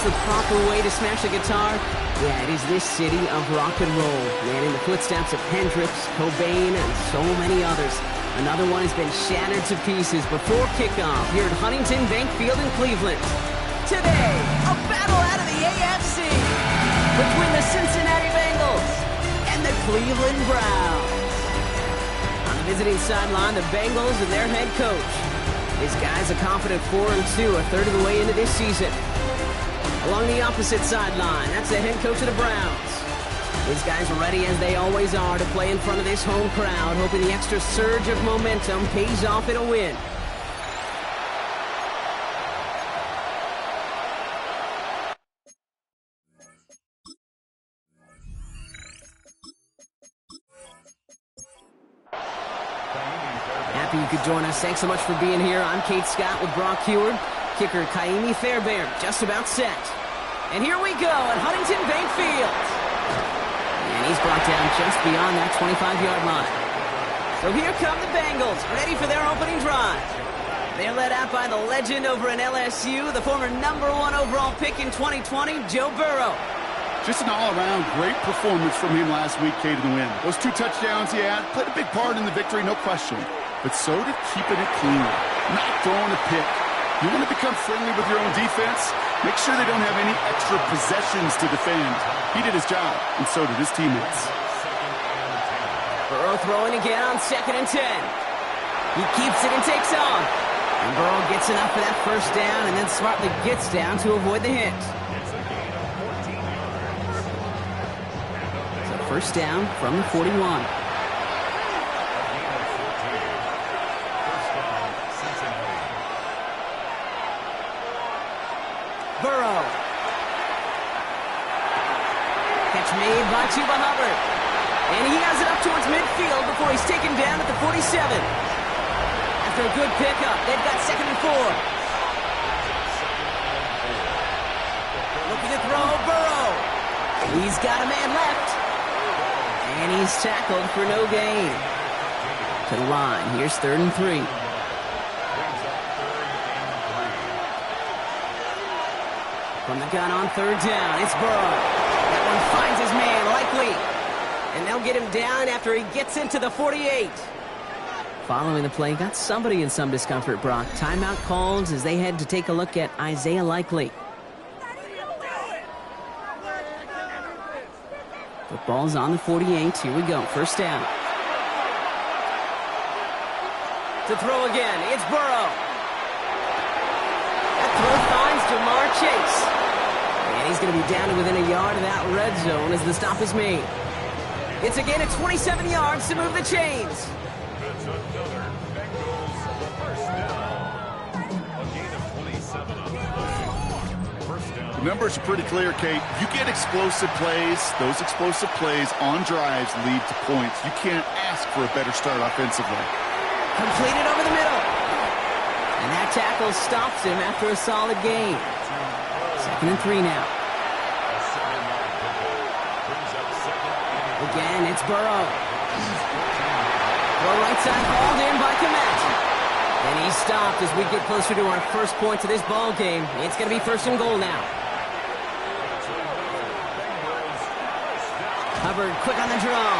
the proper way to smash a guitar? Yeah, it is this city of rock and roll. Man, in the footsteps of Hendrix, Cobain, and so many others. Another one has been shattered to pieces before kickoff here at Huntington Bank Field in Cleveland. Today, a battle out of the AFC between the Cincinnati Bengals and the Cleveland Browns. On the visiting sideline, the Bengals and their head coach. His guys a confident 4-2, a third of the way into this season. Along the opposite sideline, that's the head coach of the Browns. His guys are ready as they always are to play in front of this home crowd, hoping the extra surge of momentum pays off in a win. Happy you could join us. Thanks so much for being here. I'm Kate Scott with Brock Heward. Kicker Kaimi Fairbairn just about set. And here we go at Huntington Bank Field. And he's brought down just beyond that 25-yard line. So here come the Bengals, ready for their opening drive. They're led out by the legend over in LSU, the former #1 overall pick in 2020, Joe Burrow. Just an all-around great performance from him last week, Kate, in the win. Those 2 touchdowns he had played a big part in the victory, no question. But so did keeping it clean, not throwing a pick. You want to become friendly with your own defense? Make sure they don't have any extra possessions to defend. He did his job, and so did his teammates. Burrow throwing again on 2nd and 10. He keeps it and takes off. And Burrow gets enough for that first down and then smartly gets down to avoid the hit. So first down from the 41. Burrow. Catch made by Chuba Hubbard. And he has it up towards midfield before he's taken down at the 47. After a good pickup, they've got 2nd and 4. Looking to throw, Burrow. He's got a man left. And he's tackled for no gain. To the line, here's 3rd and 3. From the gun on 3rd down, it's Burrow. That one finds his man, Likely. And they'll get him down after he gets into the 48. Following the play, got somebody in some discomfort, Brock. Timeout called as they head to take a look at Isaiah Likely. Football's on the 48. Here we go, first down. To throw again, it's Burrow. That throw finds Jamar Chase. And he's going to be down to within a yard of that red zone as the stop is made. It's again at 27 yards to move the chains. That's another Bengals first down. A gain of 27 on the play. First down. The numbers are pretty clear, Kate. You get explosive plays. Those explosive plays on drives lead to points. You can't ask for a better start offensively. Completed over the middle. And that tackle stops him after a solid gain. 2nd and 3 now. Again, it's Burrow. Throw right side hauled in by Komet. And he's stopped as we get closer to our first points of this ball game. It's going to be 1st and goal now. Hubbard quick on the draw.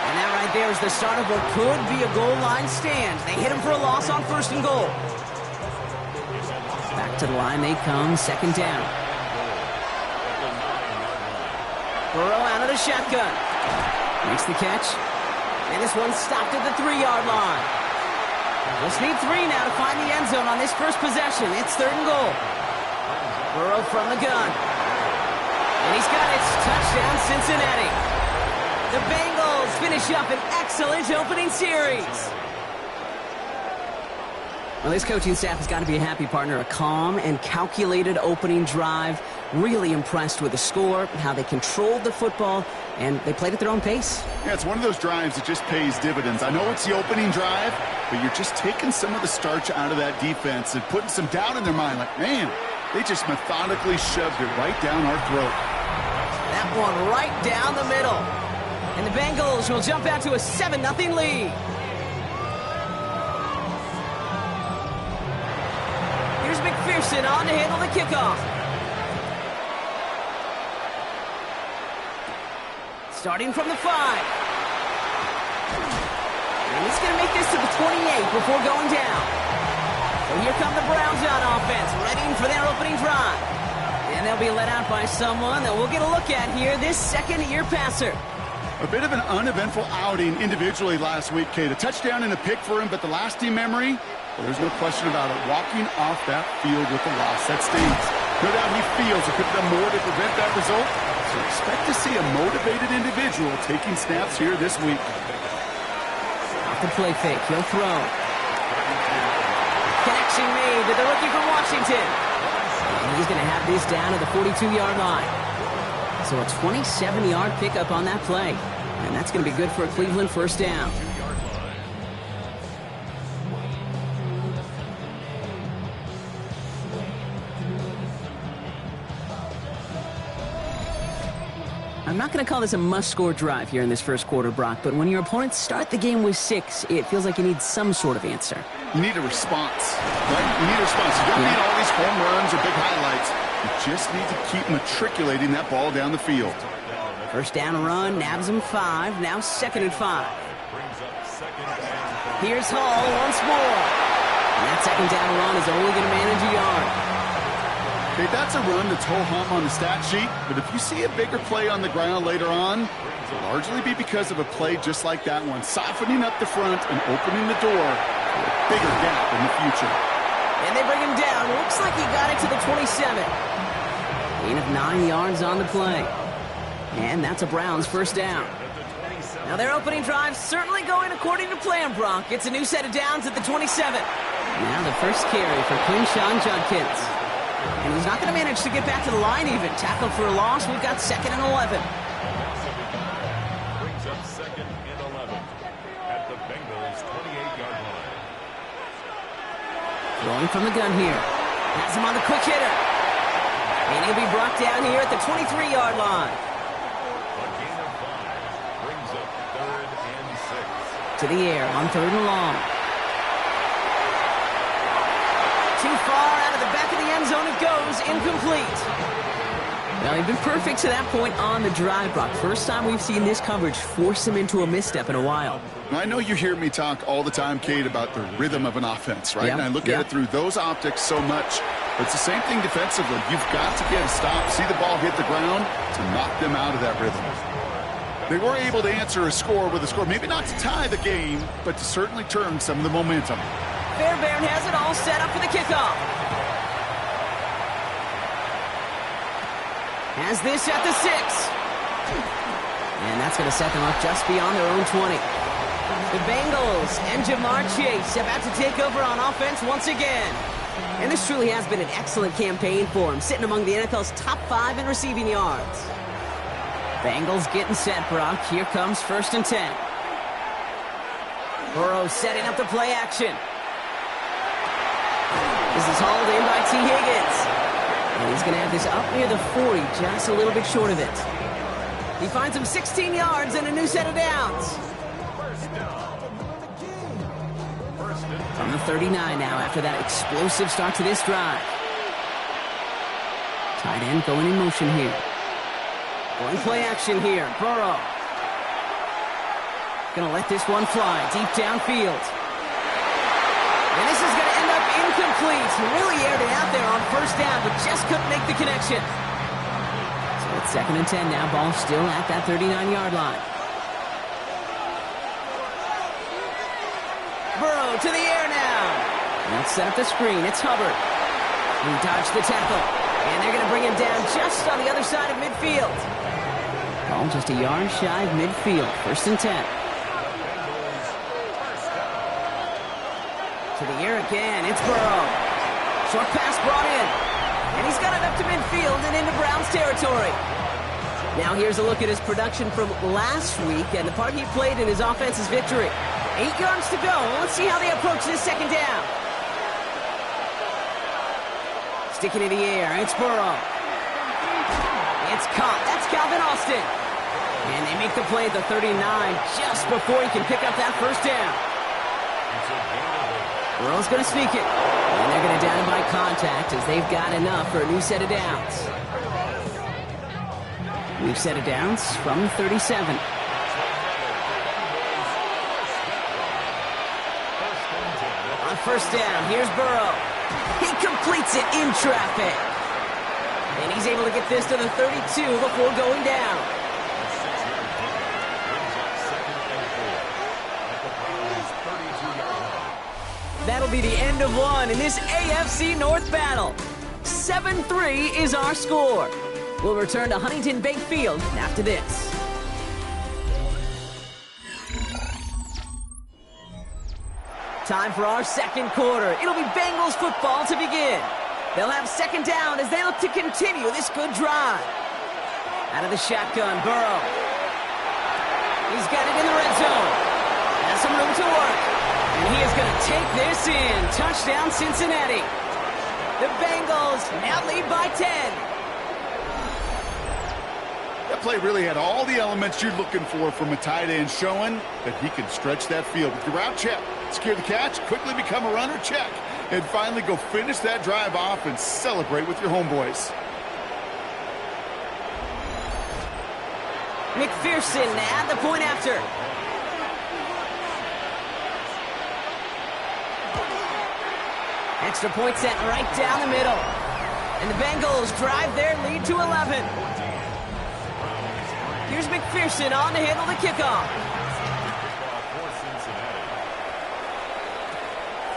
And that right there is the start of what could be a goal line stand. They hit him for a loss on 1st and goal. Back to the line they come, 2nd down. Burrow out of the shotgun. Makes the catch. And this one stopped at the 3-yard line. Just need 3 now to find the end zone on this first possession. It's 3rd and goal. Burrow from the gun. And he's got it. Touchdown, Cincinnati. The Bengals finish up an excellent opening series. Well, this coaching staff has got to be a happy partner. A calm and calculated opening drive. Really impressed with the score, how they controlled the football, and they played at their own pace. Yeah, it's one of those drives that just pays dividends. I know it's the opening drive, but you're just taking some of the starch out of that defense and putting some doubt in their mind. Like, man, they just methodically shoved it right down our throat. That one right down the middle. And the Bengals will jump out to a 7-0 lead. Here's McPherson on to handle the kickoff. starting from the 5. And he's going to make this to the 28 before going down. So here come the Browns on offense, ready for their opening drive. And they'll be let out by someone that we'll get a look at here, this second-year passer. A bit of an uneventful outing individually last week, Kate. A touchdown and a pick for him, but the lasting memory, well, there's no question about it. Walking off that field with the loss, that stings. No doubt he feels it could have done more to prevent that result. So expect to see a motivated individual taking snaps here this week. Off the play fake, he'll throw. Connection made to the rookie from Washington. And he's going to have this down at the 42-yard line. So a 27-yard pickup on that play. And that's going to be good for a Cleveland first down. I'm not going to call this a must-score drive here in this first quarter, Brock, but when your opponents start the game with 6, it feels like you need some sort of answer. You need a response, right? You need a response. You don't need all these home runs or big highlights. You just need to keep matriculating that ball down the field. First down run, nabs him 5, now 2nd and 5. Here's Hall once more. And that second down run is only going to manage a yard. Okay, that's a run that's ho-hum on the stat sheet, but if you see a bigger play on the ground later on, it'll largely be because of a play just like that one, softening up the front and opening the door for a bigger gap in the future. And they bring him down. Looks like he got it to the 27. Gain of 9 yards on the play. And that's a Browns first down. Now their opening drive certainly going according to plan, Brock. It's a new set of downs at the 27. Now the first carry for Quinshawn Judkins. And he's not going to manage to get back to the line even. Tackled for a loss. We've got 2nd and 11. Brings up 2nd and 11 at the Bengals 28-yard line. Throwing from the gun here. Has him on the quick hitter. And he'll be brought down here at the 23-yard line. A gain of 5 brings up 3rd and 6. To the air on 3rd and long. Too far out of the back of the end zone it goes, incomplete. Well, he'd been perfect to that point on the drive, Brock. First time we've seen this coverage force him into a misstep in a while. I know you hear me talk all the time, Kate, about the rhythm of an offense, right? Yeah, And I look at it through those optics so much. But it's the same thing defensively. You've got to get a stop, see the ball hit the ground to knock them out of that rhythm. They were able to answer a score with a score, maybe not to tie the game, but to certainly turn some of the momentum. Fairbairn has it all set up for the kickoff. Has this at the 6. And that's going to set them up just beyond their own 20. The Bengals and Jamar Chase about to take over on offense once again. And this truly has been an excellent campaign for him, sitting among the NFL's top 5 in receiving yards. Bengals getting set, Brock. Here comes 1st and 10. Burrow setting up the play action. This is hauled in by T. Higgins. And he's going to have this up near the 40, just a little bit short of it. He finds him 16 yards and a new set of downs. From the 39 now after that explosive start to this drive. Tight end going in motion here. Going play action here. Burrow. Going to let this one fly deep downfield. And this is going to end up incomplete. Really aired it out there on 1st down, but just couldn't make the connection. So it's 2nd and 10 now. Ball still at that 39-yard line. Burrow to the air now. Let's set up the screen. It's Hubbard. He dodged the tackle. And they're going to bring him down just on the other side of midfield. Ball just a yard shy of midfield. 1st and 10. To the air again. It's Burrow. Short pass brought in. And he's got it up to midfield and into Browns territory. Now here's a look at his production from last week and the part he played in his offense's victory. 8 yards to go. Let's see how they approach this 2nd down. Sticking in the air. It's Burrow. It's caught. That's Calvin Austin. And they make the play at the 39 just before he can pick up that 1st down. Burrow's going to sneak it. And they're going to down him by contact as they've got enough for a new set of downs. We've set it down from 37. On first down, here's Burrow. He completes it in traffic. And he's able to get this to the 32 before going down. That'll be the end of one in this AFC North battle. 7-3 is our score. We'll return to Huntington Bank Field after this. Time for our second quarter. It'll be Bengals football to begin. They'll have second down as they look to continue this good drive. Out of the shotgun, Burrow. He's got it in the red zone. Has some room to work. And he is going to take this in. Touchdown, Cincinnati. The Bengals now lead by 10. That play really had all the elements you're looking for from a tight end, showing that he can stretch that field with your route check, secure the catch, quickly become a runner, check, and finally go finish that drive off and celebrate with your homeboys. McPherson at the point after. Extra point set right down the middle. And the Bengals drive their lead to 11. Here's McPherson on to handle the kickoff.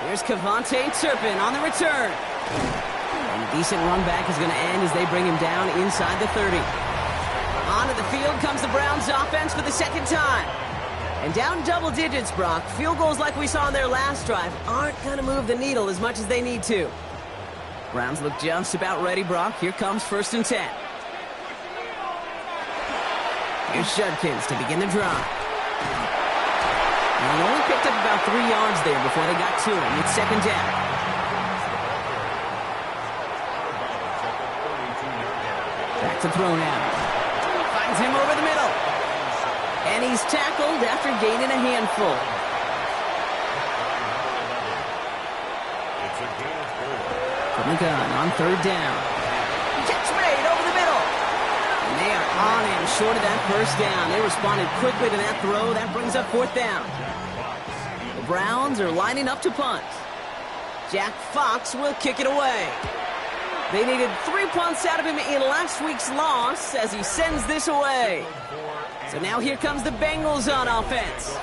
Here's Kevontae Turpin on the return. And a decent run back is going to end as they bring him down inside the 30. Onto the field comes the Browns offense for the second time. And down double digits, Brock. Field goals like we saw in their last drive aren't going to move the needle as much as they need to. Browns look just about ready, Brock. Here comes 1st and 10. Here's Judkins to begin the drive. And he only picked up about 3 yards there before they got to him. It's second down. Back to throw now. Finds him over the middle. And he's tackled after gaining a handful. From the gun on 3rd down. Catch made over the middle. And they are on him short of that 1st down. They responded quickly to that throw. That brings up 4th down. The Browns are lining up to punt. Jack Fox will kick it away. They needed 3 punts out of him in last week's loss as he sends this away. So now here comes the Bengals on offense.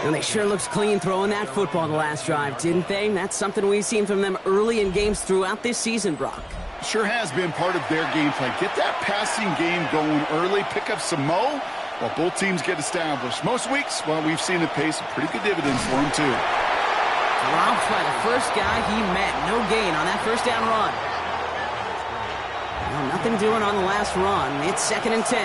And they sure looked clean throwing that football the last drive, didn't they? That's something we've seen from them early in games throughout this season, Brock. Sure has been part of their game plan. Get that passing game going early, pick up some mo while both teams get established. Most weeks, well, we've seen it pay some pretty good dividends for them, too. Dropped by the first guy he met. No gain on that 1st down run. Well, nothing doing on the last run. It's 2nd and 10.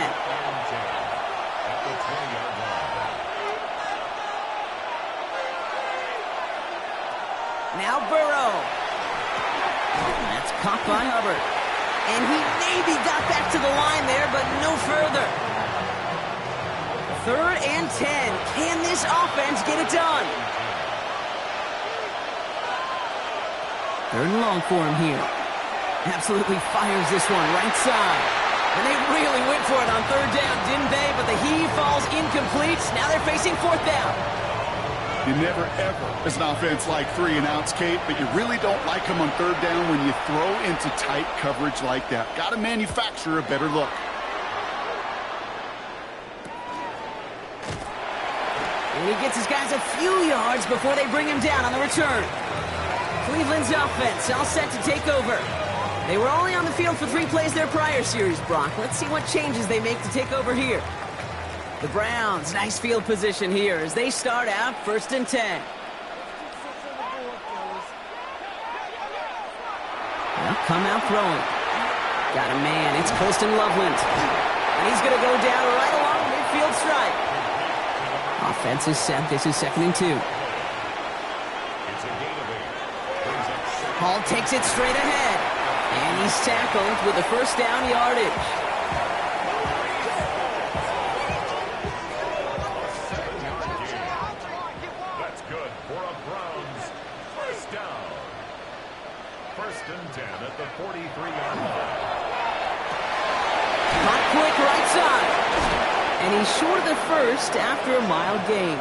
Now Burrow. That's caught by Hubbard. And he maybe got back to the line there, but no further. 3rd and 10. Can this offense get it done? 3rd and long for him here. Absolutely fires this one right side. And they really went for it on 3rd down, didn't they? But the heave falls incomplete. Now they're facing 4th down. You never, ever, as an offense, like 3 and outs, Kate, but you really don't like them on 3rd down when you throw into tight coverage like that. Got to manufacture a better look. And he gets his guys a few yards before they bring him down on the return. Cleveland's offense all set to take over. They were only on the field for 3 plays their prior series, Brock. Let's see what changes they make to take over here. The Browns, nice field position here as they start out 1st and 10. Well, come out throwing. Got a man, it's Colston Loveland. And he's going to go down right along the midfield stripe. Offense is set, this is 2nd and 2. Hall takes it straight ahead. And he's tackled with the 1st down yardage. Not quick right side. And he's short of the first after a mild gain.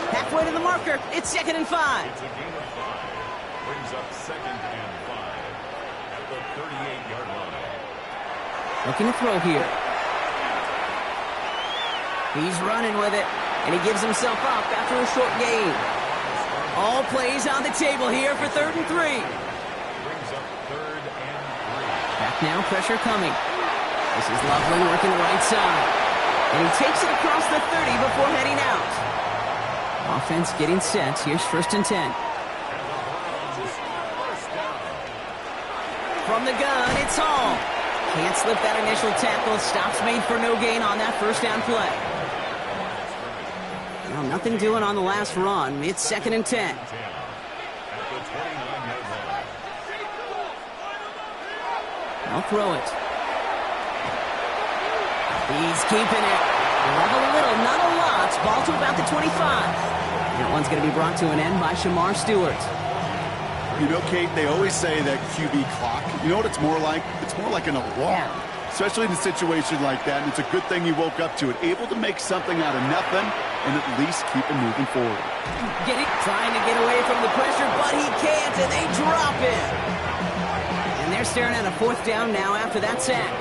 Halfway to the marker. It's 2nd and 5. It's a gain of 5. Brings up 2nd and 5 at the 38-yard line. Looking to throw here. He's running with it, and he gives himself up after a short gain. All plays on the table here for 3rd and 3. Brings up 3rd and 3. Back now, pressure coming. This is Loveland working the right side. And he takes it across the 30 before heading out. Offense getting set. Here's 1st and 10. From the gun, it's Hall. Can't slip that initial tackle. Stops made for no gain on that 1st down play. Well, nothing doing on the last run. It's 2nd and 10. I'll throw it. He's keeping it. Level a little, not a lot. Ball to about the 25. That one's going to be brought to an end by Shamar Stewart. You know, Kate, they always say that QB clock. You know what it's more like? It's more like an alarm, especially in a situation like that. And it's a good thing you woke up to it, able to make something out of nothing and at least keep it moving forward. Trying to get away from the pressure, but he can't, and they drop it. And they're staring at a 4th down now after that sack.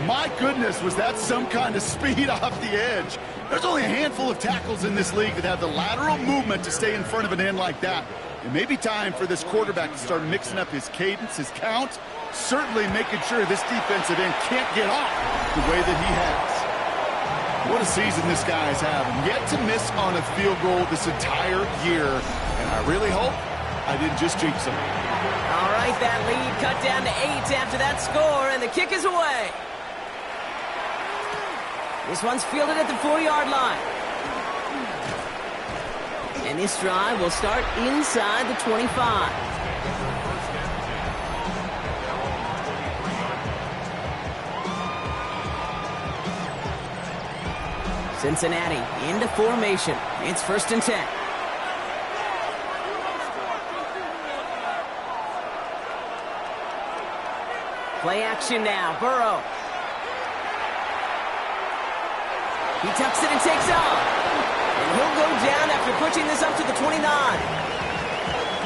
My goodness, was that some kind of speed off the edge? There's only a handful of tackles in this league that have the lateral movement to stay in front of an end like that. It may be time for this quarterback to start mixing up his cadence, his count, certainly making sure this defensive end can't get off the way that he has. What a season this guy is having. Yet to miss on a field goal this entire year, and I really hope I didn't just jinx him. All right, that lead cut down to 8 after that score, and the kick is away. This one's fielded at the 4-yard line. And this drive will start inside the 25. Cincinnati into formation. It's 1st and 10. Play action now. Burrow. He tucks it and takes off. And he'll go down after pushing this up to the 29.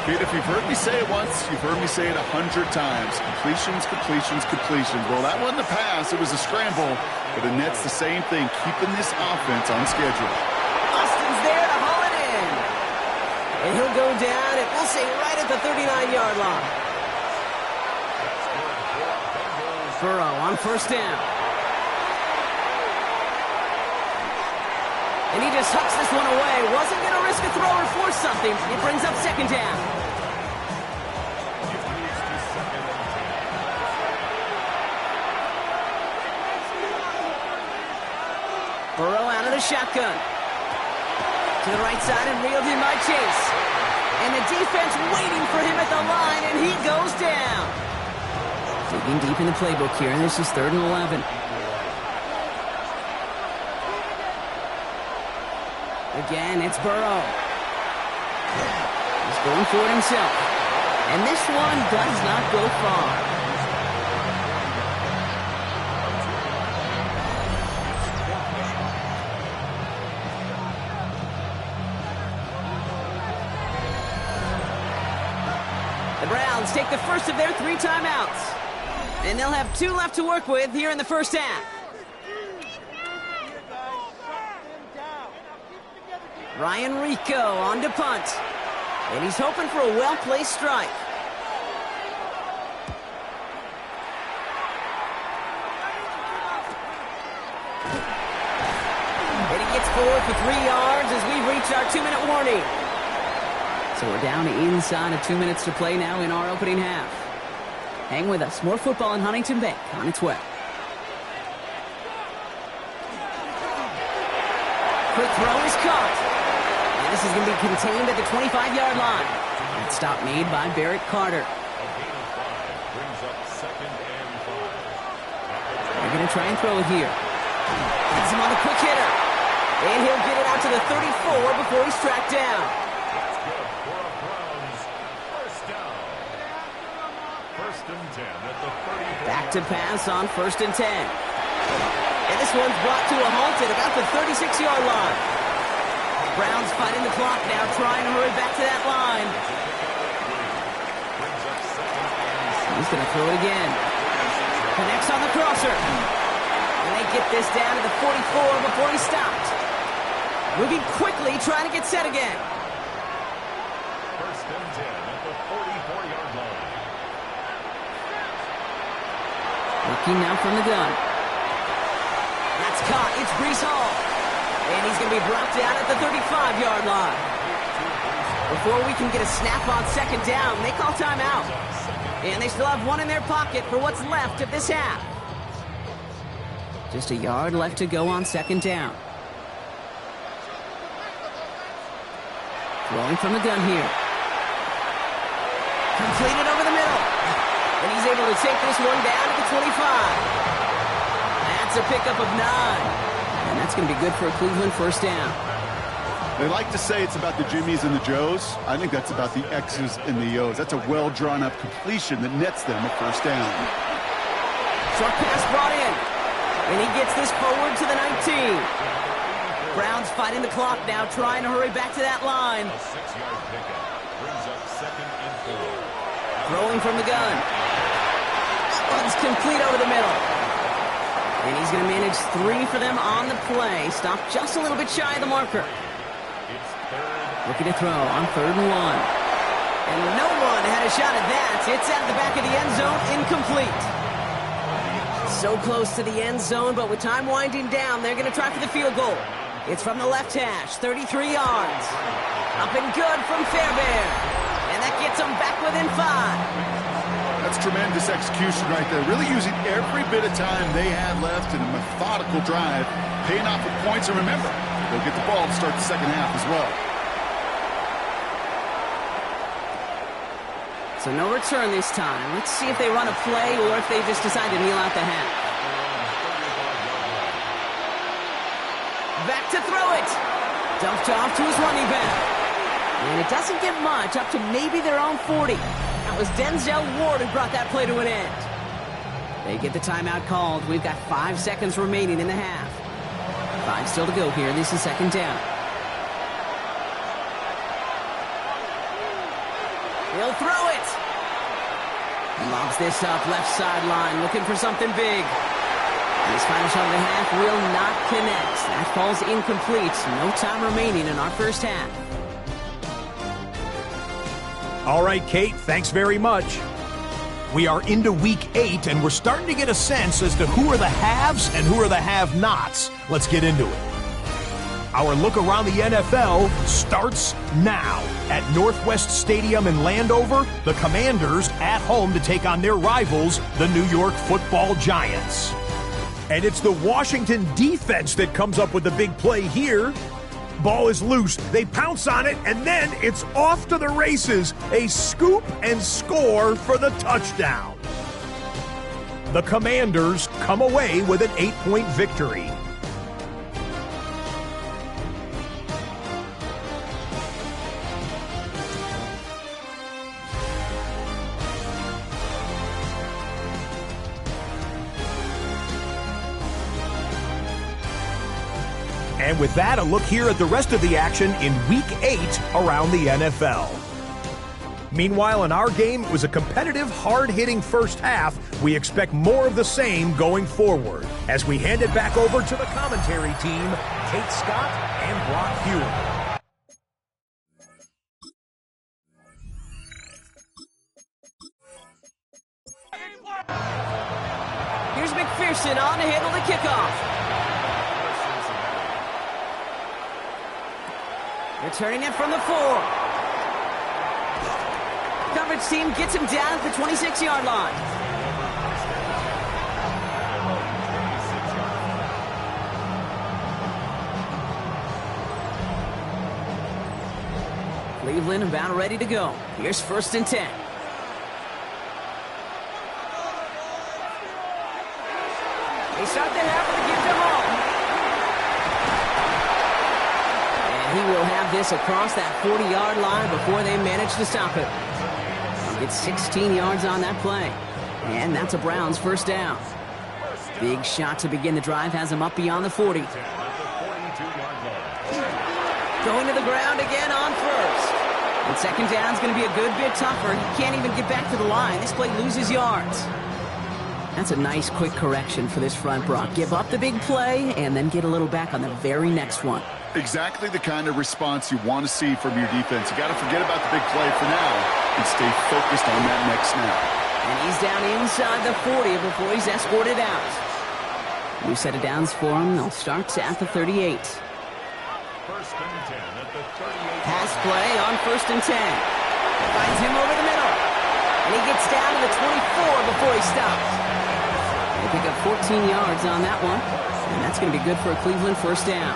Pete, if you've heard me say it once, you've heard me say it 100 times. Completions, completions, completions. Well, that wasn't a pass. It was a scramble. But the Nets, the same thing, keeping this offense on schedule. Austin's there to haul it in. And he'll go down, and we'll say right at the 39-yard line. Burrow on 1st down. And he just hucks this one away. Wasn't going to risk a throw or force something. It brings up 2nd down. Burrow out of the shotgun. To the right side and reeled in by Chase. And the defense waiting for him at the line, and he goes down. Digging deep in the playbook here, and this is 3rd and 11. Again, it's Burrow. He's going for it himself. And this one does not go far. The Browns take the first of their 3 timeouts. And they'll have 2 left to work with here in the 1st half. Ryan Rico on to punt. And he's hoping for a well-placed strike. And he gets forward for 3 yards as we've reached our 2-minute warning. So we're down inside of 2 minutes to play now in our opening half. Hang with us. More football in Huntington Bank on its way. Quick throw is caught. And this is going to be contained at the 25-yard line. That stop made by Barrett Carter. A gain of 5 brings up 2nd and 5. They're going to try and throw it here. Gets him on the quick hitter. And he'll get it out to the 34 before he's tracked down. That's good for a Browns 1st down. 1st and 10 at the 34. Back to pass on 1st and 10. And this one's brought to a halt at about the 36-yard line. Browns fighting the clock now, trying to hurry back to that line. He's going to throw it again. Connects on the crosser. And they get this down to the 44 before he stopped. Moving quickly, trying to get set again. First and 10 at the 44-yard line. Looking now from the gun. That's caught. It's Breece Hall. And he's going to be brought down at the 35-yard line. Before we can get a snap on second down, they call timeout. And they still have one in their pocket for what's left of this half. Just a yard left to go on second down. Throwing from the gun here. Completed over the middle. And he's able to take this one down to the 25. That's a pickup of 9. And that's going to be good for a Cleveland first down. They like to say it's about the Jimmies and the Joes. I think that's about the X's and the O's. That's a well-drawn-up completion that nets them a first down. Short pass brought in. And he gets this forward to the 19. Browns fighting the clock now, trying to hurry back to that line. A 6-yard pickup brings up second and 4. Throwing from the gun. That one's complete over the middle. And he's going to manage 3 for them on the play. Stopped just a little bit shy of the marker. It's third. Looking to throw on 3rd and 1. And no one had a shot at that. It's out the back of the end zone, incomplete. So close to the end zone, but with time winding down, they're going to try for the field goal. It's from the left hash, 33 yards. Up and good from Fairbairn. And that gets them back within 5. That's tremendous execution right there. Really using every bit of time they had left in a methodical drive, paying off with points. And remember, they'll get the ball to start the second half as well. So no return this time. Let's see if they run a play or if they just decide to kneel out the half. Back to throw it. Dumped off to his running back. And it doesn't get much, up to maybe their own 40. That was Denzel Ward who brought that play to an end. They get the timeout called. We've got 5 seconds remaining in the half. 5 still to go here. This is second down. He'll throw it. Lobs this up, left sideline, looking for something big. And his final shot of the half will not connect. That falls incomplete. No time remaining in our first half. All right, Kate, thanks very much. We are into week 8, and we're starting to get a sense as to who are the haves and who are the have-nots. Let's get into it. Our look around the NFL starts now. At Northwest Stadium in Landover, the Commanders at home to take on their rivals, the New York Football Giants. And it's the Washington defense that comes up with the big play here. Ball is loose, they pounce on it, and then it's off to the races. A scoop and score for the touchdown. The Commanders come away with an 8-point victory. And with that, a look here at the rest of the action in Week 8 around the NFL. Meanwhile, in our game, it was a competitive, hard-hitting first half. We expect more of the same going forward. As we hand it back over to the commentary team, Kate Scott and Brock Hewell. Here's McPherson on to handle the kickoff. Returning it from the 4. Coverage team gets him down at the 26-yard line. Cleveland about ready to go. Here's 1st and 10. They start the half with a gift to Hall. He will have this across that 40-yard line before they manage to stop it. He'll get 16 yards on that play. And that's a Browns first down. Big shot to begin the drive has him up beyond the 40. Going to the ground again on first. And second down's going to be a good bit tougher. He can't even get back to the line. This play loses yards. That's a nice quick correction for this front, Brock. Give up the big play and then get a little back on the very next one. Exactly the kind of response you want to see from your defense. You got to forget about the big play for now and stay focused on that next snap. And he's down inside the 40 before he's escorted out. New set of downs for him. They'll start at the 38. First and 10 at the 38. Pass play on first and 10. Finds him over the middle. And he gets down to the 24 before he stops. They pick up 14 yards on that one. And that's going to be good for a Cleveland first down.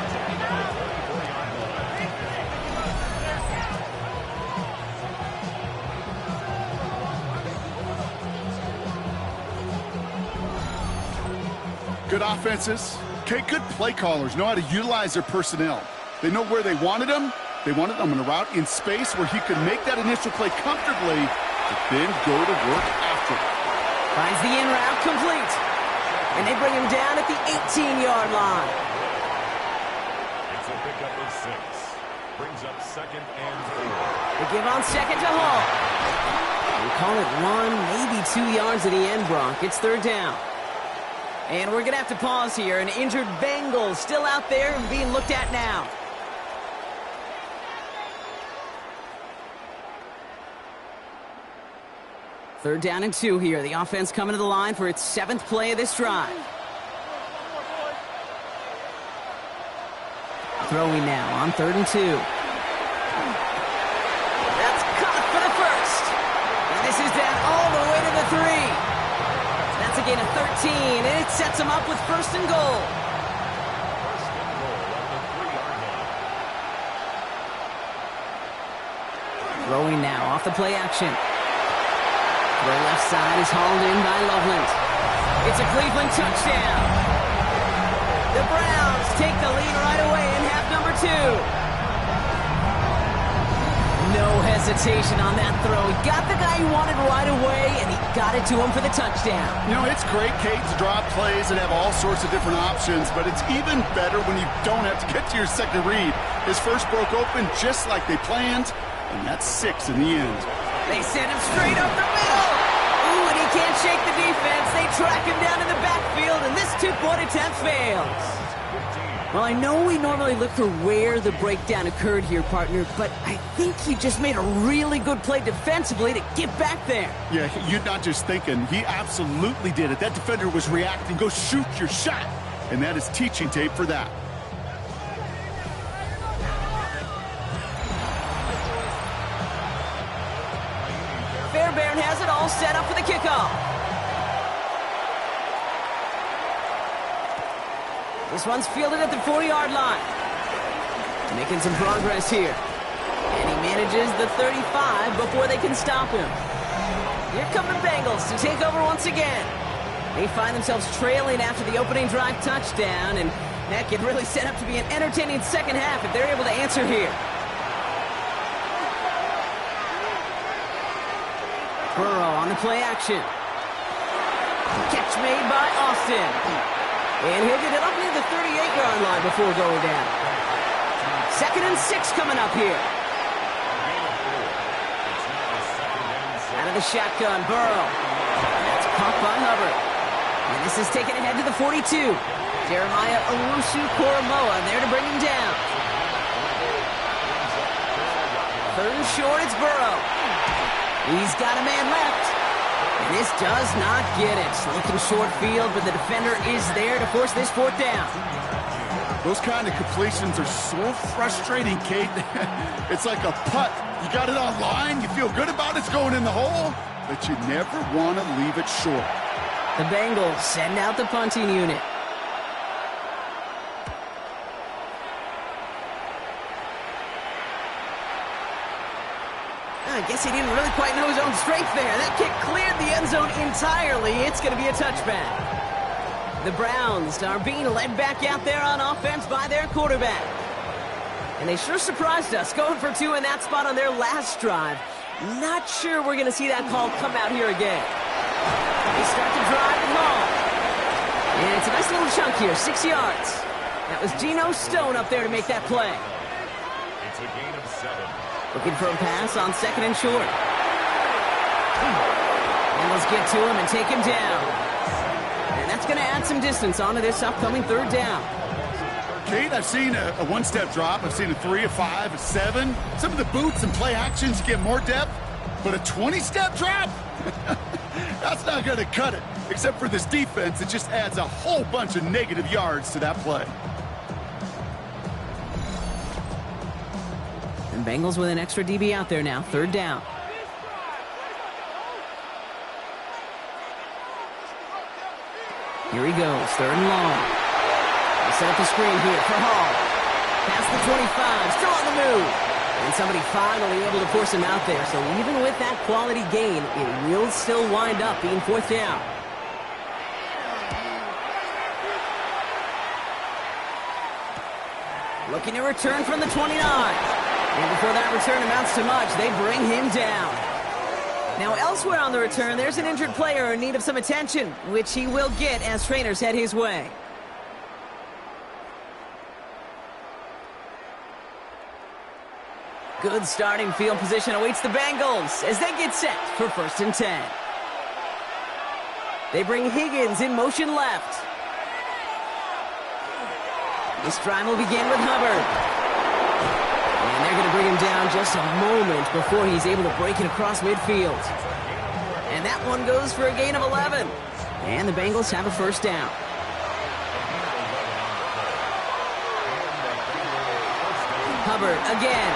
Good offenses. Okay, good play callers know how to utilize their personnel. They know where they wanted him. They wanted him on a route in space where he could make that initial play comfortably, but then go to work after. Finds the in route complete. And they bring him down at the 18-yard line. It's a pickup of 6. Brings up second and 4. They give on second to Hall. We call it 1, maybe 2 yards at the end, Brock. It's third down. And we're going to have to pause here. An injured Bengals still out there and being looked at now. Third down and 2 here. The offense coming to the line for its 7th play of this drive. Throwing now on 3rd and 2. That's caught for the first. And this is down all the way to the 3. That's a gain of 13, and it sets him up with first and goal. First and goal at the 3-yard line. Throwing now off the play action. Throw left side is hauled in by Loveland. It's a Cleveland touchdown. The Browns take the lead right away in half number 2. No hesitation on that throw. He got the guy he wanted right away, and he got it to him for the touchdown. You know, it's great, Kate, to draw plays and have all sorts of different options, but it's even better when you don't have to get to your second read. His first broke open just like they planned, and that's 6 in the end. They send him straight up the middle. Ooh, and he can't shake the defense. They track him down in the backfield, and this two-point attempt fails. Well, I know we normally look for where the breakdown occurred here, partner, but I think he just made a really good play defensively to get back there. Yeah, you're not just thinking. He absolutely did it. That defender was reacting. Go shoot your shot. And that is teaching tape for that. Fairbairn has it all set up for the kickoff. This one's fielded at the 40-yard line. Making some progress here. And he manages the 35 before they can stop him. Here come the Bengals to take over once again. They find themselves trailing after the opening drive touchdown, and that could really set up to be an entertaining second half if they're able to answer here. Burrow on the play action. Catch made by Austin. And he'll get it up near the 38-yard line before going down. 2nd and 6 coming up here. Out of the shotgun, Burrow. That's caught by Hubbard. And this is taken ahead to the 42. Jeremiah Owusu-Koramoah there to bring him down. 3rd and short, it's Burrow. He's got a man left. And this does not get it. Looking short field, but the defender is there to force this 4th down. Those kind of completions are so frustrating, Kate. It's like a putt. You got it on line, you feel good about it's going in the hole, but you never want to leave it short. The Bengals send out the punting unit. I guess he didn't really quite know his own strength there. That kick cleared the end zone entirely. It's going to be a touchback. The Browns are being led back out there on offense by their quarterback. And they sure surprised us, going for 2 in that spot on their last drive. Not sure we're going to see that call come out here again. They start to drive and long. And it's Nice little chunk here, 6 yards. That was Geno Stone up there to make that play. It's a gain of 7. Looking for a pass on 2nd and short. And let's get to him and take him down. And that's going to add some distance onto this upcoming 3rd down. Kate, I've seen a one-step drop. I've seen a 3, a 5, a 7. Some of the boots and play actions get more depth, but a 20-step drop? That's not going to cut it. Except for this defense, it just adds a whole bunch of negative yards to that play. And Bengals with an extra DB out there now, 3rd down. Here he goes, 3rd and long. They set up the screen here for Hall. Past the 25, still on the move. And somebody finally able to force him out there. So even with that quality gain, it will still wind up being 4th down. Looking to return from the 29. And before that return amounts to much, they bring him down. Now elsewhere on the return, there's an injured player in need of some attention, which he will get as trainers head his way. Good starting field position awaits the Bengals as they get set for 1st and 10. They bring Higgins in motion left. This drive will begin with Hubbard. And they're going to bring him down just a moment before he's able to break it across midfield. And that one goes for a gain of 11. And the Bengals have a 1st down. Hubbard again.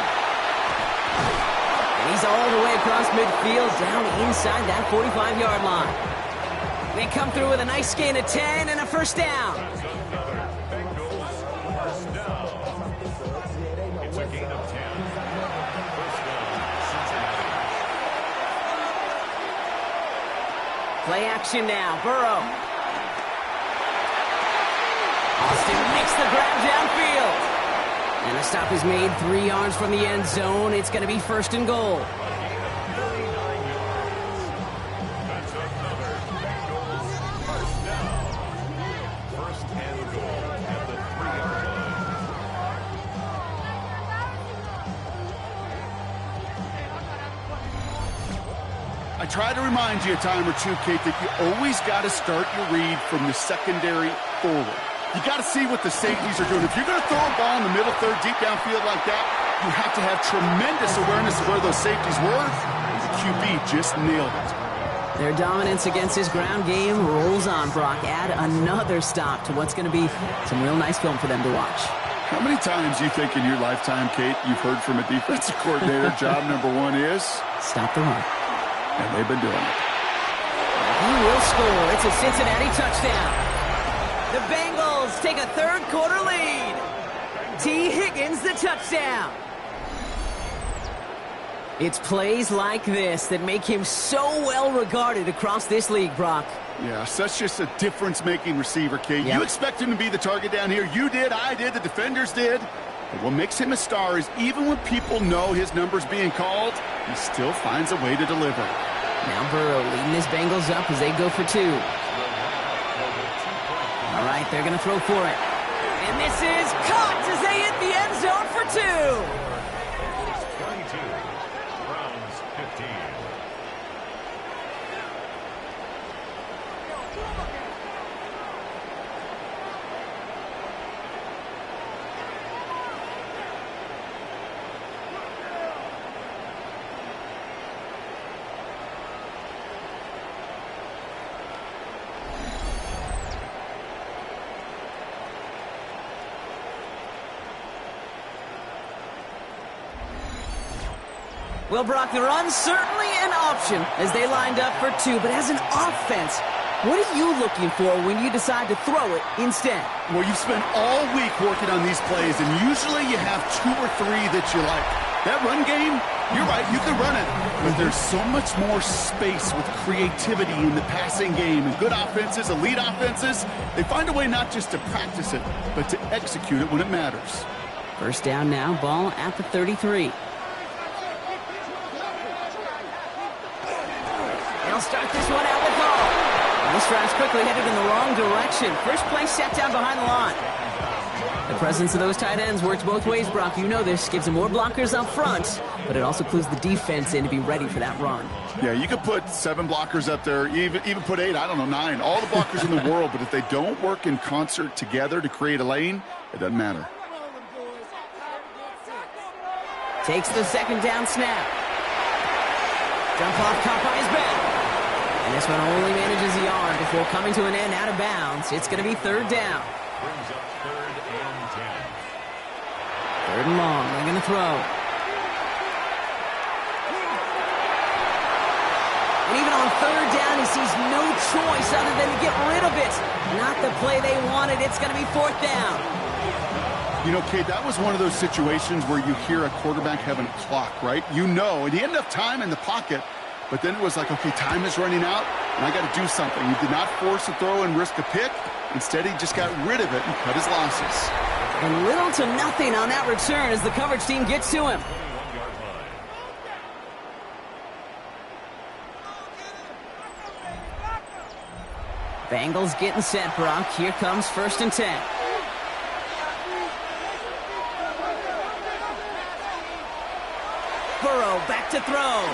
And he's all the way across midfield, down inside that 45-yard line. They come through with a nice gain of 10 and a 1st down. It's a gain of 10. 1st down, Cincinnati. Play action now, Burrow. Austin makes the grab downfield. And the stop is made 3 yards from the end zone. It's going to be 1st and goal. That's another Bengals 1st down. 1st and goal at the 3-yard line. I try to remind you a time or two, Kate, that you always got to start your read from the secondary forward. You got to see what the safeties are doing. If you're going to throw a ball in the middle third, deep downfield like that, you have to have tremendous awareness of where those safeties were. The QB just nailed it. Their dominance against his ground game rolls on, Brock. Add another stop to what's going to be some real nice film for them to watch. How many times you think in your lifetime, Kate, you've heard from a defensive coordinator, job number 1 is? Stop the run. And they've been doing it. He will score. It's a Cincinnati touchdown. The Bengals take a 3rd quarter lead. T. Higgins, the touchdown. It's plays like this that make him so well regarded across this league, Brock. Yeah, such just a difference-making receiver, Kate. Yep. You expect him to be the target down here. You did, I did, the defenders did. But what makes him a star is even when people know his number's being called, he still finds a way to deliver. Now Burrow leading his Bengals up as they go for 2. All right, they're going to throw for it. And this is caught as they hit the end zone for 2. 22, Browns 15. Well, Brock, the run's certainly an option as they lined up for 2. But as an offense, what are you looking for when you decide to throw it instead? Well, you've spent all week working on these plays, and usually you have 2 or 3 that you like. That run game, you're right, you can run it. But there's so much more space with creativity in the passing game. And good offenses, elite offenses, they find a way not just to practice it, but to execute it when it matters. 1st down now, ball at the 33. They'll start this one out with Hall. This drive's quickly headed in the wrong direction. First play set down behind the line. The presence of those tight ends works both ways, Brock. You know this. Gives them more blockers up front, but it also clues the defense in to be ready for that run. Yeah, you could put 7 blockers up there, even put 8, I don't know, 9. All the blockers in the world, but if they don't work in concert together to create a lane, it doesn't matter. Takes the second down snap. Jump off caught by his back. And this one only manages a yard before coming to an end out of bounds. It's going to be third down. Brings up 3rd and 10. Third and long. They're going to throw. And even on third down, he sees no choice other than to get rid of it. Not the play they wanted. It's going to be fourth down. You know, Kate, that was one of those situations where you hear a quarterback having a clock, right? You know, and he had enough time in the pocket, but then it was like, okay, time is running out, and I got to do something. He did not force a throw and risk a pick. Instead, he just got rid of it and cut his losses. And little to nothing on that return as the coverage team gets to him. 21-yard line. Bengals getting set, Brock. Here comes 1st and 10. Burrow back to throw.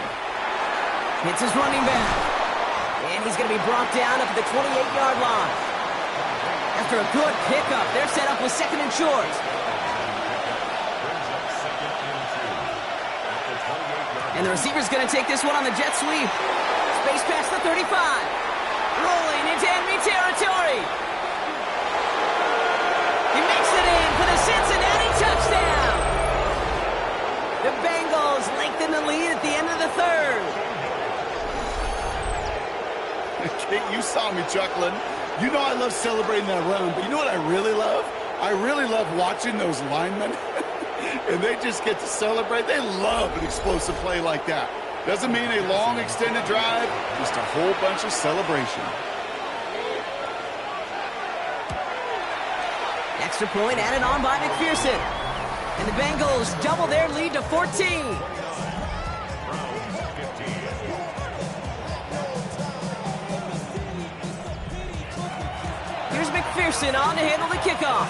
Hits his running back. And he's going to be brought down up at the 28-yard line. After a good pickup, they're set up with 2nd and short. Brings up 2nd and 2. At the 28-yard And the receiver's going to take this one on the jet sweep. Space past the 35. Rolling into enemy territory. He makes it in for the Cincinnati touchdown. The Bengals lengthen the lead at the end of the third. Kate, you saw me chuckling. You know I love celebrating that run, but you know what I really love? I really love watching those linemen, and they just get to celebrate. They love an explosive play like that. Doesn't mean a long extended drive, just a whole bunch of celebration. Extra point added on by McPherson. And the Bengals double their lead to 14. Here's McPherson on to handle the kickoff.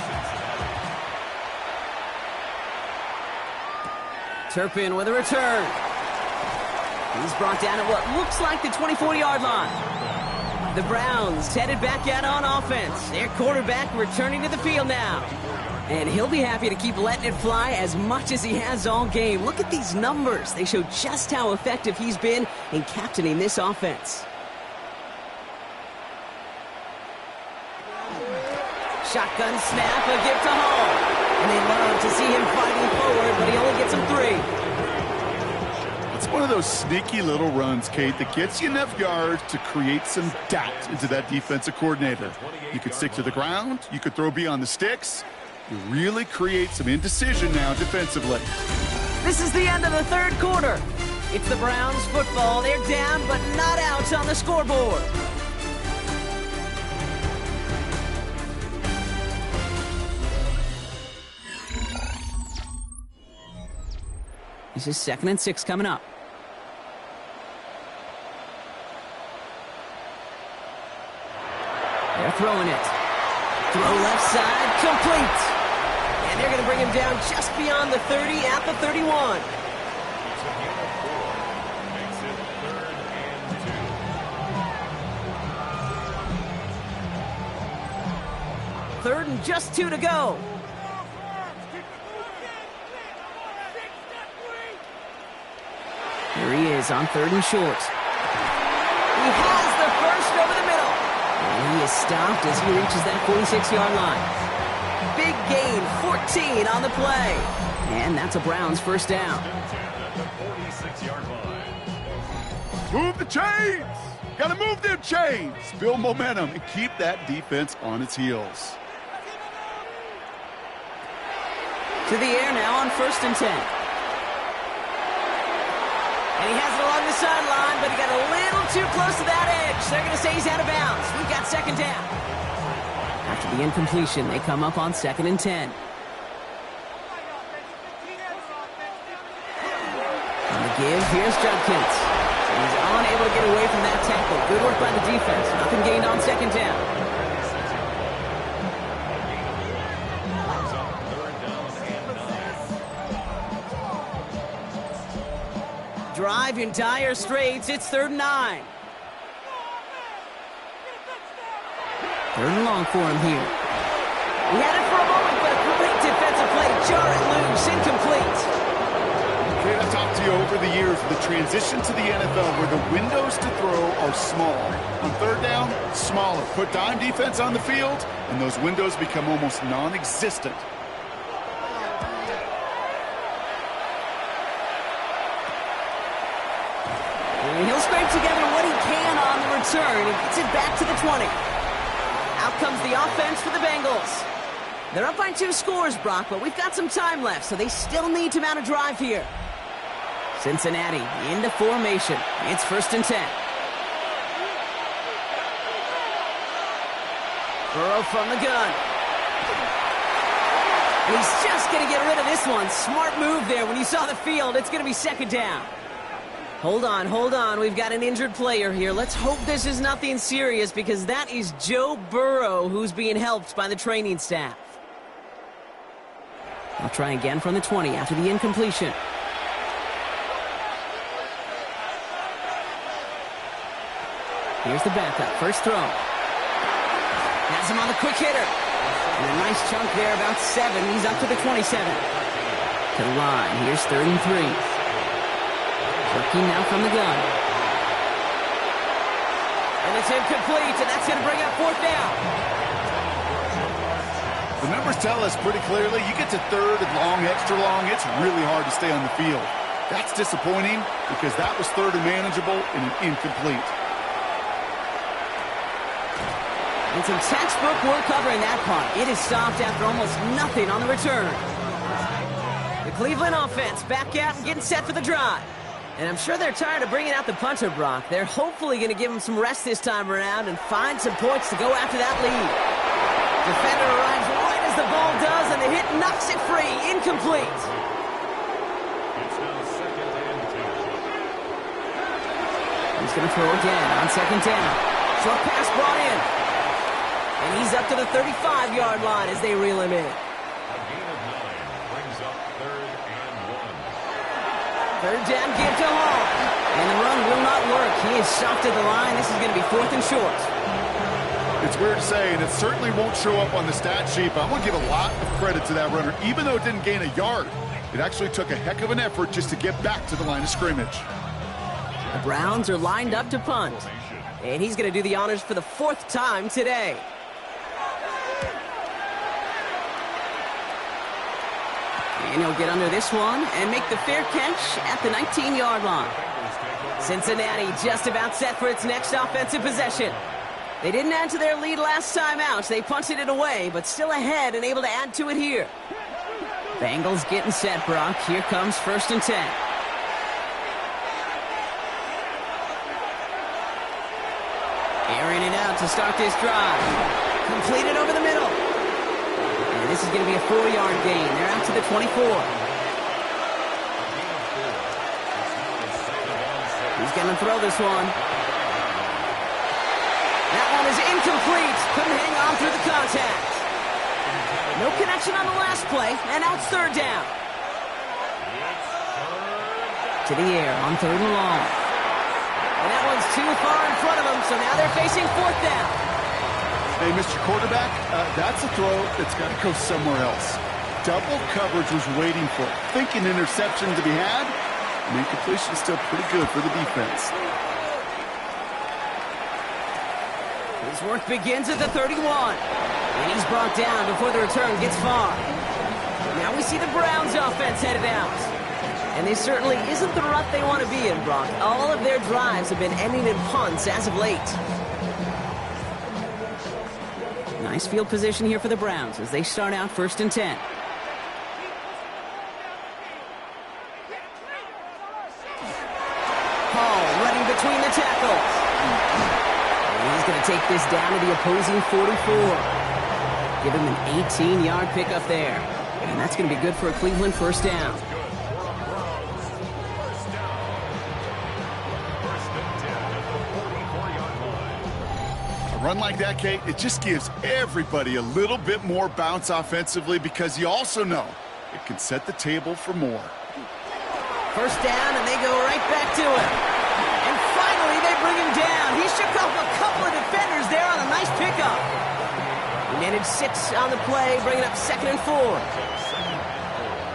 Turpin with a return. He's brought down at what looks like the 24-yard line. The Browns headed back out on offense. Their quarterback returning to the field now. And he'll be happy to keep letting it fly as much as he has all game. Look at these numbers. They show just how effective he's been in captaining this offense. Shotgun snap, a gift to Hall. And they love to see him fighting forward, but he only gets him 3. It's one of those sneaky little runs, Kate, that gets you enough yards to create some doubt into that defensive coordinator. You could stick to the ground. You could throw beyond the sticks. You really create some indecision now defensively. This is the end of the third quarter. It's the Browns football. They're down, but not out on the scoreboard. This is 2nd and 6 coming up. They're throwing it. Throw left side, complete. And they're going to bring him down just beyond the 30 at the 31. Makes it 3rd and 2. 3rd and just 2 to go. Here he is on 3rd and short. He has the first over the middle. And he is stopped as he reaches that 46-yard line. Big gain, 14 on the play. And that's a Browns first down. At the 46-yard line. Move the chains! Got to move them chains! Build momentum and keep that defense on its heels. To the air now on 1st and 10. And he has it along the sideline, but he got a little too close to that edge. They're going to say he's out of bounds. We've got 2nd down. After the incompletion, they come up on 2nd and 10. On the give, here's Judkins. He's unable to get away from that tackle. Good work by the defense. Nothing gained on second down. Drive in dire straits. It's 3rd and 9. 3rd and long for him here. He had it for a moment, but a great defensive play. Jar it loose. Incomplete. Okay, I've talked to you over the years of the transition to the NFL where the windows to throw are small. On 3rd down, smaller. Put dime defense on the field, and those windows become almost non-existent. And he'll scrape together what he can on the return and gets it back to the 20. Out comes the offense for the Bengals. They're up by 2 scores, Brock, but we've got some time left, so they still need to mount a drive here. Cincinnati into formation. It's 1st and 10. Burrow from the gun. And he's just going to get rid of this one. Smart move there when you saw the field. It's going to be 2nd down. Hold on. We've got an injured player here. Let's hope this is nothing serious because that is Joe Burrow who's being helped by the training staff. I'll try again from the 20 after the incompletion. Here's the backup. First throw. Has him on the quick hitter. And a nice chunk there, about 7. He's up to the 27. To the line. Here's 3rd and 3. Working now from the gun. And it's incomplete, and that's going to bring up 4th down. The numbers tell us pretty clearly, you get to 3rd and long, extra long, it's really hard to stay on the field. That's disappointing because that was 3rd and manageable and an incomplete. And some textbook work covering that punt. It is stopped after almost nothing on the return. The Cleveland offense back out and getting set for the drive. And I'm sure they're tired of bringing out the punter, Brock. They're hopefully going to give him some rest this time around and find some points to go after that lead. Defender arrives right as the ball does, and the hit knocks it free. Incomplete. It's now 2nd and 10. He's going to throw again on 2nd down. Short pass brought in. And he's up to the 35-yard line as they reel him in. A gain of 9 brings up 3rd and 1. 3rd down, give to Hall. And the run will not work. He is stopped at the line. This is going to be 4th and short. It's weird to say, and it certainly won't show up on the stat sheet, but I want to give a lot of credit to that runner. Even though it didn't gain a yard, it actually took a heck of an effort just to get back to the line of scrimmage. The Browns are lined up to punt. And he's going to do the honors for the 4th time today. And he'll get under this one and make the fair catch at the 19-yard line. Cincinnati just about set for its next offensive possession. They didn't add to their lead last time out. They punted it away, but still ahead and able to add to it here. Bengals getting set, Brock. Here comes 1st and 10. Airing it out to start this drive. Completed over the middle. And this is going to be a 4-yard gain. They're out to the 24. He's going to throw this one. That one is incomplete. Couldn't hang on through the contact. No connection on the last play, and now it's 3rd down. To the air on 3rd and long. And that one's too far in front of them, so now they're facing 4th down. Hey, Mr. Quarterback, that's a throw that's got to go somewhere else. Double coverage was waiting for it. Thinking interception to be had, and incompletion is still pretty good for the defense. His work begins at the 31. And he's brought down before the return gets far. Now we see the Browns offense headed out. And this certainly isn't the rut they want to be in, Brock. All of their drives have been ending in punts as of late. Nice field position here for the Browns as they start out 1st and 10. Hall running between the tackles. And he's going to take this down to the opposing 44. Give him an 18-yard pickup there. And that's going to be good for a Cleveland 1st down. Run like that, Kate, it just gives everybody a little bit more bounce offensively because you also know it can set the table for more. First down, and they go right back to him. And finally, they bring him down. He shook off a couple of defenders there on a nice pickup. He netted 6 on the play, bringing up 2nd and 4.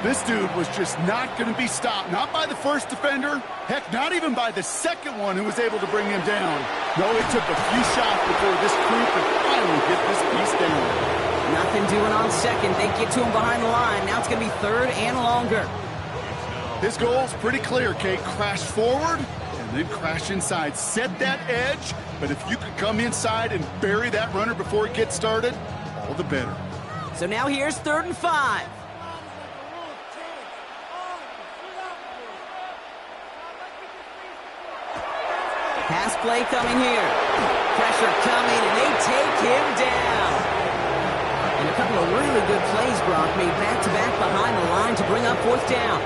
This dude was just not going to be stopped. Not by the first defender. Heck, not even by the second one who was able to bring him down. No, it took a few shots before this crew could finally get this piece down. Nothing doing on second. They get to him behind the line. Now it's going to be 3rd and longer. His goal's pretty clear, Kate. Crash forward and then crash inside. Set that edge, but if you could come inside and bury that runner before it gets started, all the better. So now here's 3rd and 5. Pass play coming here. Pressure coming, and they take him down. And a couple of really good plays, Brock, made back-to-back behind the line to bring up 4th down.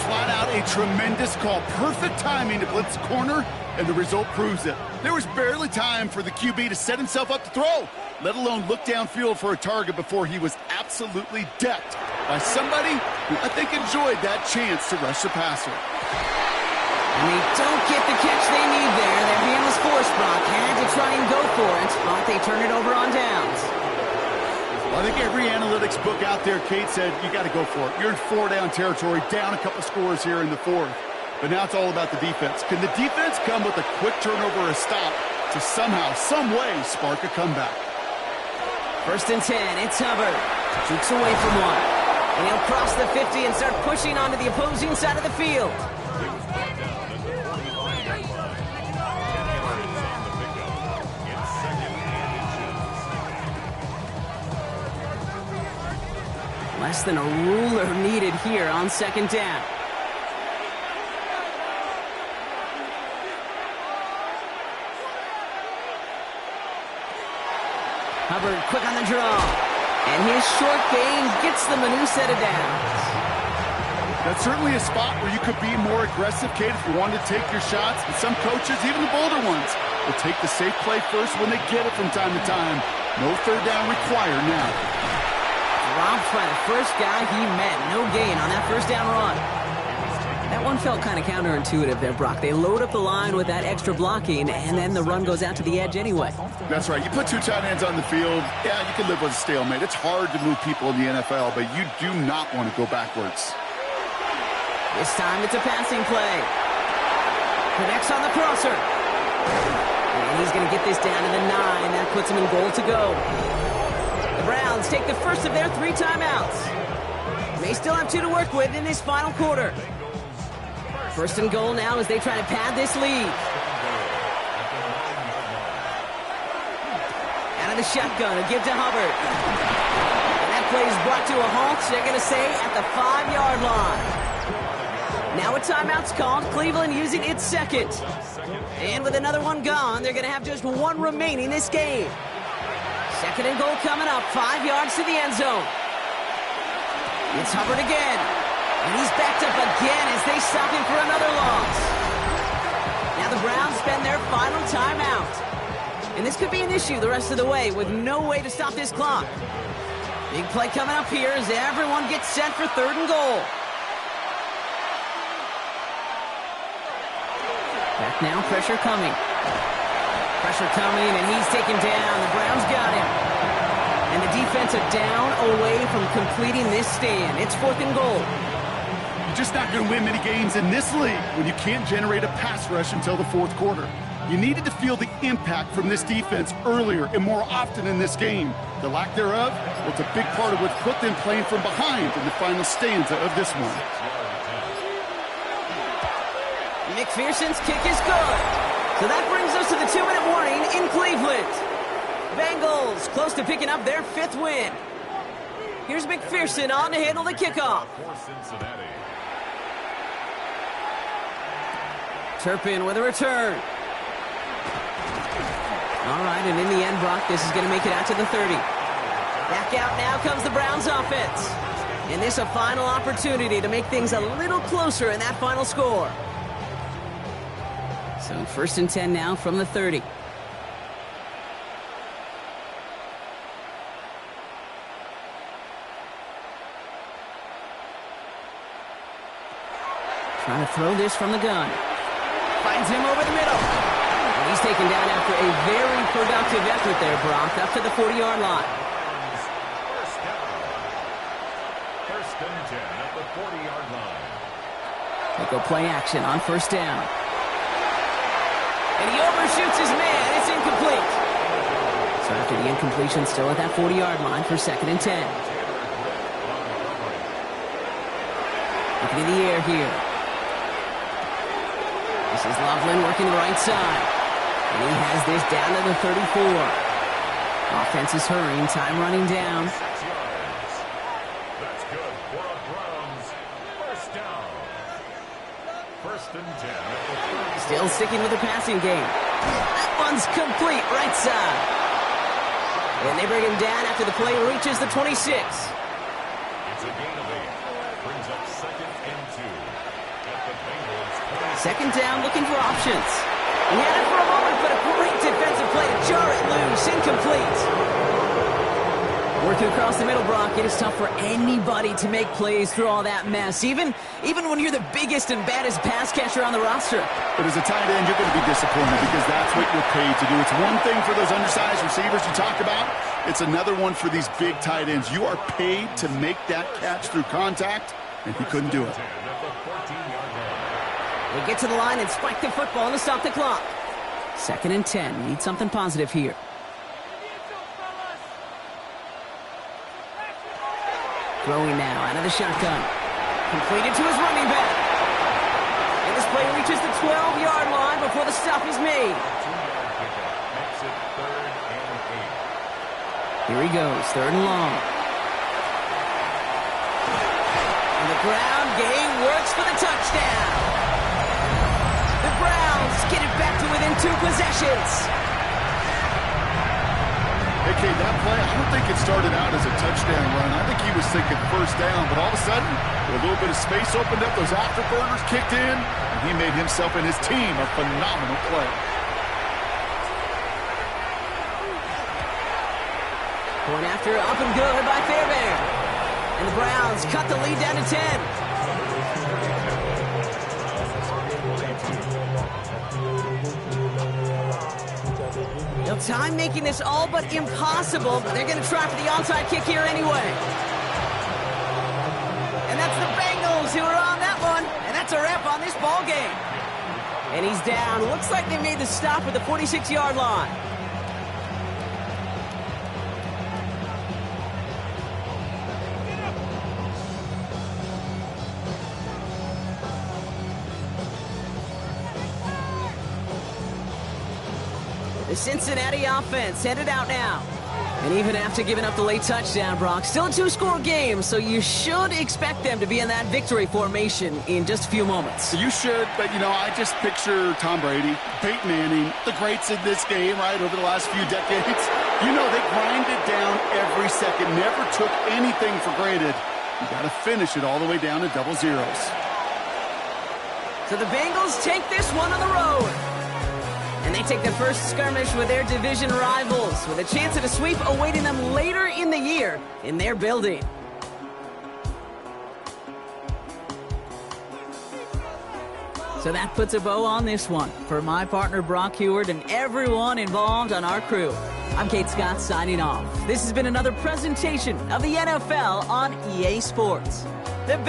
Flat out a tremendous call. Perfect timing to blitz the corner, and the result proves it. There was barely time for the QB to set himself up to throw, let alone look downfield for a target before he was absolutely decked by somebody who I think enjoyed that chance to rush the passer. And they don't get the catch they need there. Their hand was forced, Brock. Had to try and go for it, but they turn it over on downs. Well, I think every analytics book out there, Kate, said you got to go for it. You're in 4-down territory, down a couple scores here in the 4th. But now it's all about the defense. Can the defense come with a quick turnover or a stop to somehow, some way, spark a comeback? 1st and 10, it's Hubbard. Jukes away from one. And he'll cross the 50 and start pushing onto the opposing side of the field. Less than a ruler needed here on 2nd down. Hubbard quick on the draw. And his short game gets them a new set of downs. That's certainly a spot where you could be more aggressive, Kate, if you wanted to take your shots. And some coaches, even the bolder ones, will take the safe play first when they get it from time to time. No 3rd down required now. Dropped by the first guy he met. No gain on that 1st down run. That one felt kind of counterintuitive there, Brock. They load up the line with that extra blocking, and then the run goes out to the edge anyway. That's right. You put 2 tight ends on the field, yeah, you can live with a stalemate. It's hard to move people in the NFL, but you do not want to go backwards. This time it's a passing play. Connects on the crosser. And he's going to get this down to the 9. That puts him in goal to go. The Browns take the first of their 3 timeouts. They still have 2 to work with in this final quarter. 1st and goal now as they try to pad this lead. Out of the shotgun, a give to Hubbard. And that play is brought to a halt, they're going to say, at the 5-yard line. Now a timeout's called, Cleveland using its 2nd. And with another one gone, they're going to have just 1 remaining this game. 2nd and goal coming up, 5 yards to the end zone. It's Hubbard again. And he's backed up again as they stop him for another loss. Now the Browns spend their final timeout. And this could be an issue the rest of the way with no way to stop this clock. Big play coming up here as everyone gets set for 3rd and goal. Back now, pressure coming. Pressure coming, and he's taken down. The Browns got him. And the defense are down away from completing this stand. It's 4th and goal. You're just not going to win many games in this league when you can't generate a pass rush until the 4th quarter. You needed to feel the impact from this defense earlier and more often in this game. The lack thereof was a big part of what put them playing from behind in the final stanza of this one. McPherson's kick is good. So that brings us to the 2-minute warning in Cleveland. Bengals close to picking up their 5th win. Here's McPherson on to handle the kickoff. Turpin with a return. All right, and in the end, Brock, this is going to make it out to the 30. Back out now comes the Browns offense. And this a final opportunity to make things a little closer in that final score. So 1st and 10 now from the 30. Trying to throw this from the gun. Finds him over the middle. And he's taken down after a very productive effort there, Brock, up to the 40-yard line. First down. First and 10 at the 40-yard line. They go play action on first down. And he overshoots his man. It's incomplete. So after the incompletion, still at that 40-yard line for second and 10. Looking in the air here. This is Loveland working the right side. And he has this down to the 34. Offense is hurrying, time running down. 6 yards. That's good for a Browns first down. First and 10 at the 30. Still sticking with the passing game. That one's complete, right side. And they bring him down after the play reaches the 26. It's a gain of 8. Brings up second and 2 at the Bengals. Second down, looking for options. He had it for a moment, but a great defensive play to jar it loose. Incomplete. Working across the middle, Brock, it is tough for anybody to make plays through all that mess, even when you're the biggest and baddest pass catcher on the roster. But as a tight end, you're going to be disappointed because that's what you're paid to do. It's one thing for those undersized receivers you talk about. It's another one for these big tight ends. You are paid to make that catch through contact, and he couldn't do it. They get to the line and spike the football to stop the clock. Second and 10. Need something positive here. Throwing now out of the shotgun. Completed to his running back. And this play reaches the 12-yard line before the stop is made. 2-yard pickup makes it third and 8. Here he goes, third and long. And the ground game works for the touchdown. The Browns get it back to within 2 possessions. Hey, Kate, that play, I don't think it started out as a touchdown run. I think he was thinking first down, but all of a sudden, a little bit of space opened up, those afterburners kicked in, and he made himself and his team a phenomenal play. Point after up and good by Fairbairn. And the Browns cut the lead down to 10. They'll time making this all but impossible, but they're going to try for the onside kick here anyway. And that's the Bengals who are on that one, and that's a wrap on this ball game. And he's down. Looks like they made the stop at the 46-yard line. The Cincinnati offense headed out now. And even after giving up the late touchdown, Brock, still a 2-score game, so you should expect them to be in that victory formation in just a few moments. You should, but, I just picture Tom Brady, Peyton Manning, the greats in this game, right, over the last few decades. They grinded down every second, never took anything for granted. You got to finish it all the way down to double zeros. So the Bengals take this one on the road. And they take the first skirmish with their division rivals, with a chance at a sweep awaiting them later in the year in their building. So that puts a bow on this one. For my partner Brock Heward and everyone involved on our crew, I'm Kate Scott signing off. This has been another presentation of the NFL on EA Sports. The Bengals